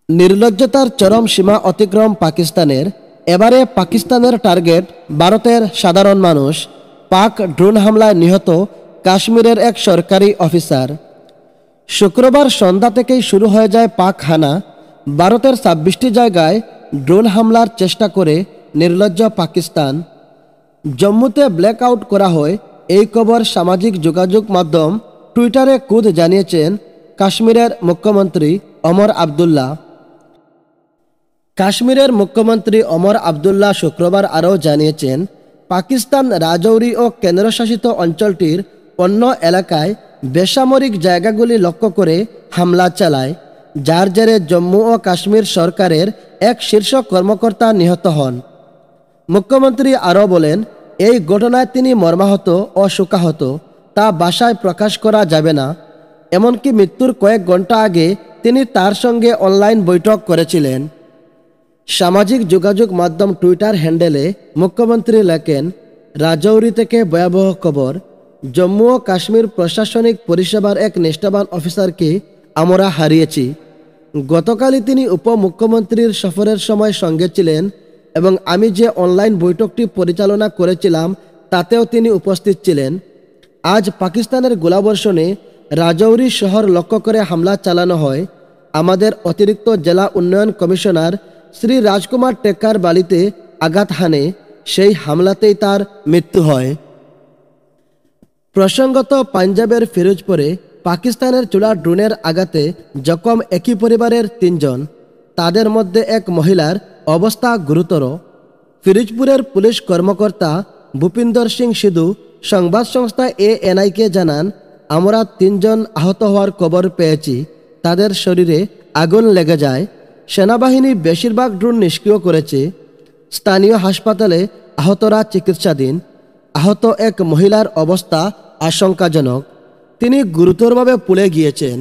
নির্লজ্জতার চরম সীমা অতিক্রম পাকিস্তানের। এবারে পাকিস্তানের টার্গেট ভারতের সাধারণ মানুষ। পাক ড্রোন হামলায় নিহত কাশ্মীরের এক সরকারি অফিসার। শুক্রবার সন্ধ্যা থেকেই শুরু হয়ে যায় পাক হানা। ভারতের ২৬টি জায়গায় ড্রোন হামলার চেষ্টা করে নির্লজ্জ পাকিস্তান। জম্মুতে ব্ল্যাকআউট করা হয়, এই খবর সামাজিক যোগাযোগ মাধ্যম টুইটারে খুদ জানিয়েছেন কাশ্মীরের মুখ্যমন্ত্রী ওমর আবদুল্লাহ। কাশ্মীরের মুখ্যমন্ত্রী ওমর আবদুল্লাহ শুক্রবার আরও জানিয়েছেন, পাকিস্তান রাজৌরি ও কেন্দ্রশাসিত অঞ্চলটির অন্য এলাকায় বেসামরিক জায়গাগুলি লক্ষ্য করে হামলা চালায়, যার জেরে জম্মু ও কাশ্মীর সরকারের এক শীর্ষ কর্মকর্তা নিহত হন। মুখ্যমন্ত্রী আরও বলেন, এই ঘটনায় তিনি মর্মাহত ও শোকাহত, তা ভাষায় প্রকাশ করা যাবে না। এমনকি মৃত্যুর কয়েক ঘন্টা আগে তিনি তার সঙ্গে অনলাইন বৈঠক করেছিলেন। সামাজিক যোগাযোগ মাধ্যম টুইটার হ্যান্ডেলে মুখ্যমন্ত্রী লেখেন, রাজৌরি থেকে ভয়াবহ খবর, জম্মু ও কাশ্মীর প্রশাসনিক পরিষেবার এক নিষ্ঠাবান অফিসারকে আমরা হারিয়েছি। গতকালই তিনি উপমুখ্যমন্ত্রীর সফরের সময় সঙ্গে ছিলেন এবং আমি যে অনলাইন বৈঠকটি পরিচালনা করেছিলাম তাতেও তিনি উপস্থিত ছিলেন। আজ পাকিস্তানের গোলাবর্ষণে রাজৌরি শহর লক্ষ্য করে হামলা চালানো হয়। আমাদের অতিরিক্ত জেলা উন্নয়ন কমিশনার শ্রী রাজকুমার টেক্কার বাড়িতে আঘাত হানে, সেই হামলাতেই তার মৃত্যু হয়। প্রসঙ্গত, পাঞ্জাবের ফিরোজপুরে পাকিস্তানের চোলা ড্রোনের আঘাতে জখম একই পরিবারের ৩ জন, তাদের মধ্যে এক মহিলার অবস্থা গুরুতর। ফিরোজপুরের পুলিশ কর্মকর্তা ভূপিন্দর সিং সিধু সংবাদ সংস্থা ANI-কে জানান, আমরা ৩ জন আহত হওয়ার খবর পেয়েছি। তাদের শরীরে আগুন লেগে যায়। সেনাবাহিনী বেশিরভাগ ড্রোন নিষ্ক্রিয় করেছে। স্থানীয় হাসপাতালে আহতরা চিকিৎসাধীন। আহত এক মহিলার অবস্থা আশঙ্কাজনক, তিনি গুরুতরভাবে পুড়ে গিয়েছেন।